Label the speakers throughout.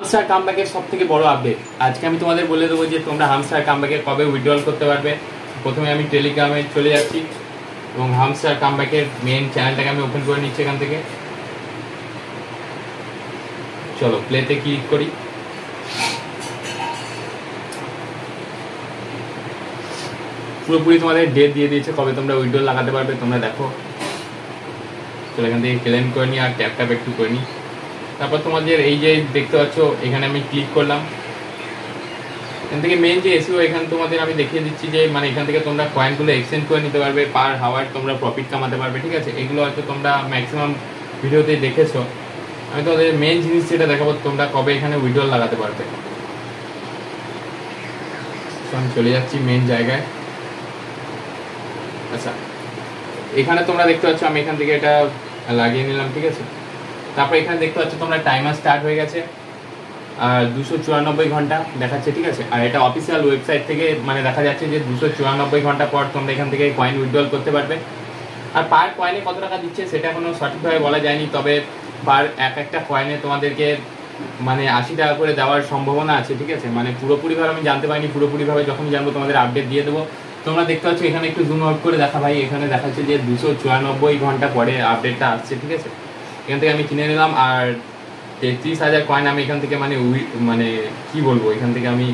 Speaker 1: Hamster কামব্যাকের সবথেকে বড় update আজকে আমি তোমাদের বলে দেবো যে তোমরা হামস্টার কামব্যাকে কবে উইথড্রল করতে পারবে। প্রথমে আমি টেলিগ্রামে চলে যাচ্ছি এবং হামস্টার কামব্যাকের মেন চ্যানেলটাকে আমি ওপেন করে নিচ্ছি। এখান থেকে চলো প্লেতে ক্লিক করি। পুরোপুরি তোমাদের ডেট দিয়ে দিয়েছে কবে তোমরা উইথড্রল লাগাতে পারবে। তোমরা দেখো, চলো এখান থেকে ক্লেম করে নিই আর ট্যাপ ট্যাপ একটু করে নিই। তারপর তোমাদের এই যে দেখতে পাচ্ছ এখানে আমি ক্লিক করলাম। এখান থেকে মেন যে এসইও এখানে তোমাদের আমি দেখিয়ে দিচ্ছি যে মানে এখান থেকে তোমরা কয়েনগুলো এক্সচেঞ্জ করে নিতে পারবে, পার হাওয়ার তোমরা প্রফিট কামাতে পারবে। ঠিক আছে, এগুলো হয়তো তোমরা ম্যাক্সিমাম ভিডিওতেই দেখেছো। আমি তোমাদের মেন জিনিস যেটা দেখাবো তোমরা কবে এখানে উইথড্রল লাগাতে পারবে। আমি চলে যাচ্ছি মেন জায়গায়। আচ্ছা, এখানে তোমরা দেখতে পাচ্ছ আমি এখান থেকে এটা লাগিয়ে নিলাম। ঠিক আছে, তারপর এখানে দেখতে পাচ্ছ তোমরা টাইমার স্টার্ট হয়ে গেছে আর 294 ঘন্টা দেখাচ্ছে। ঠিক আছে, আর এটা অফিসিয়াল ওয়েবসাইট থেকে মানে দেখা যাচ্ছে যে 294 ঘন্টা পর তোমরা এখান থেকে কয়েন উইথড্রল করতে পারবে। আর পার কয়েনে কত টাকা দিচ্ছে সেটা এখনো সঠিকভাবে বলা যায়নি, তবে পার একটা কয়েনে তোমাদেরকে মানে 80 টাকা করে দেওয়ার সম্ভাবনা আছে। ঠিক আছে, মানে পুরোপুরিভাবে আমি জানতে পারিনি, পুরোপুরিভাবে যখন জানবো তোমাদের আপডেট দিয়ে দেবো। তোমরা দেখতে পাচ্ছ এখানে একটু জুম আউট করে দেখা ভাই, এখানে দেখাচ্ছে যে 294 ঘন্টা পরে আপডেটটা আসছে। ঠিক আছে, এখান থেকে আমি কিনে নিলাম আর 33,000 কয়েন আমি এখান থেকে মানে কি বলবো এখান থেকে আমি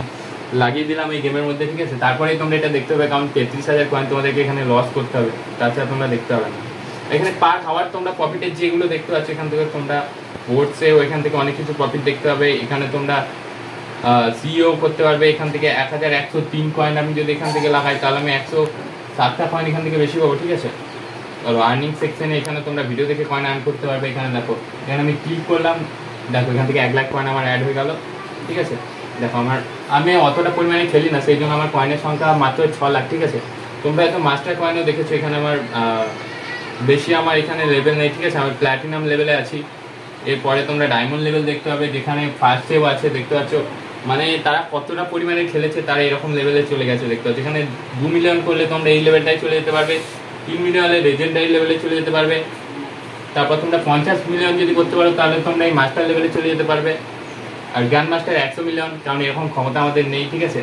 Speaker 1: লাগিয়ে দিলাম এই গেমের মধ্যে। ঠিক আছে, তারপরেই তোমরা এটা দেখতে হবে, কারণ 33,000 কয়েন তোমাদেরকে এখানে লস করতে হবে, তাছাড়া তোমরা দেখতে হবে না। এখানে পার হাওয়ার তোমরা প্রফিটের যেগুলো দেখতে পাচ্ছ এখান থেকে তোমরা ওটসেও এখান থেকে অনেক কিছু প্রফিট দেখতে হবে। এখানে তোমরা সিও করতে পারবে এখান থেকে 1103 কয়েন। আমি যদি এখান থেকে লাগাই তাহলে আমি 107টা কয়েন এখান থেকে বেশি পাবো। ঠিক আছে, চলো আর্নিং সেকশনে এখানে তোমরা ভিডিও দেখে কয়েন আর্ন করতে পারবে। এখানে দেখো, এখানে আমি ক্লিক করলাম, দেখো এখান থেকে 1 লাখ কয়েন আমার অ্যাড হয়ে গেল। ঠিক আছে, দেখো আমি অতটা পরিমাণে খেলি না, সেই জন্য আমার কয়েনের সংখ্যা মাত্র 6 লাখ। ঠিক আছে, তোমরা এত মাস্টার কয়েনও দেখেছো, এখানে আমার বেশি আমার এখানে লেভেল নেই। ঠিক আছে, আমি প্ল্যাটিনাম লেভেলে আছি। এরপরে তোমরা ডায়মন্ড লেভেল দেখতে হবে, যেখানে ফার্স্ট সেভ আছে। দেখতে পাচ্ছ মানে তারা কতটা পরিমাণে খেলেছে, তারা এরকম লেভেলে চলে গেছে। দেখতে পাচ্ছ এখানে 2 মিলিয়ন করলে তোমরা এই লেভেলটাই চলে যেতে পারবে, 3 মিলিয়নে লেজেন্ডারি লেভেলে চলে যেতে পারবে। তারপর তোমরা 50 মিলিয়ন যদি করতে পারো তাহলে তোমরা এই মাস্টার লেভেলে চলে যেতে পারবে। আর গ্র্যান্ড মাস্টার 100 মিলিয়ন, কারণ এরকম ক্ষমতা আমাদের নেই। ঠিক আছে,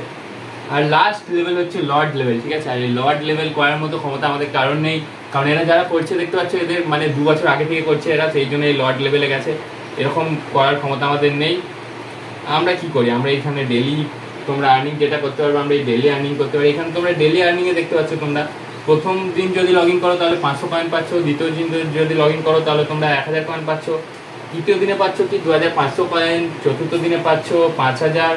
Speaker 1: আর লাস্ট লেভেল হচ্ছে লর্ড লেভেল। ঠিক আছে, আর এই লর্ড লেভেল করার মতো ক্ষমতা আমাদের কারণ নেই, কারণ এরা যারা করছে দেখতে পাচ্ছ এদের মানে 2 বছর আগে থেকে করছে এরা, সেই জন্য এই লর্ড লেভেলে গেছে। এরকম করার ক্ষমতা আমাদের নেই। আমরা কি করি, আমরা এখানে ডেলি তোমরা আর্নিং যেটা করতে পারবে, আমরা এই ডেলি আর্নিং করতে পারি। এখানে তোমরা ডেলি আর্নিংয়ে দেখতে পাচ্ছ তোমরা প্রথম দিন যদি লগ ইন করো তাহলে 500 কয়েন পাচ্ছ, দ্বিতীয় দিন যদি লগ ইন করো তাহলে তোমরা 1000 কয়েন পাচ্ছ, তৃতীয় দিনে পাচ্ছ কি 2500 কয়েন, চতুর্থ দিনে পাচ্ছ 5000,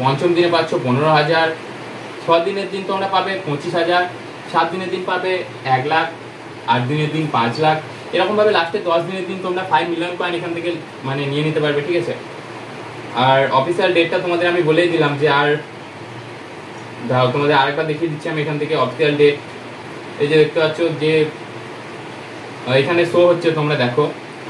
Speaker 1: পঞ্চম দিনে পাচ্ছ 15,000, 6 দিনের দিন তোমরা পাবে 25,000, 7 দিনের দিন পাবে 1 লাখ, 8 দিনের দিন 5 লাখ, এরকমভাবে লাস্টে 10 দিনের দিন তোমরা 5 মিলিয়ন কয়েন এখান থেকে মানে নিয়ে নিতে পারবে। ঠিক আছে, আর অফিসিয়াল ডেটটা তোমাদের আমি বলেই দিলাম যে আর দাও তোমাদের আরেকবার দেখিয়ে দিচ্ছি আমি এখান থেকে অফিসিয়াল ডেট। এই যে দেখতে পাচ্ছ যে এখানে শো হচ্ছে, তোমরা দেখো।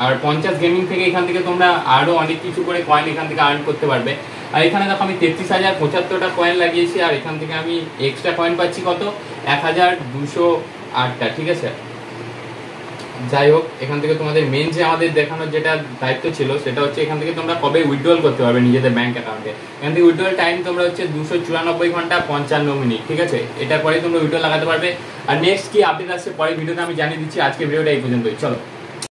Speaker 1: আর 50 গেমিং থেকে এখান থেকে তোমরা আরও অনেক কিছু করে কয়েন এখান থেকে আর্ন করতে পারবে। আর এখানে দেখো আমি 33,075টা কয়েন লাগিয়েছি, আর এখান থেকে আমি এক্সট্রা কয়েন পাচ্ছি কত, 1,208টা। ঠিক আছে, যাই হোক, এখান থেকে তোমাদের মেন যে আমাদের দেখানোর যেটা দায়িত্ব ছিল সেটা হচ্ছে এখান থেকে তোমরা কবে উইথড্রল করতে পারবে নিজেদের ব্যাংক অ্যাকাউন্টে। এখান থেকে উইথড্রল টাইম তোমরা হচ্ছে 294 ঘন্টা 55 মিনিট। ঠিক আছে, এটার পরে তোমরা উইথড্রল লাগাতে পারবে। আর নেক্সট কি আপডেট আসছে পরের ভিডিওতে আমি জানিয়ে দিচ্ছি। আজকে ভিডিওটা এই পর্যন্তই, চলো।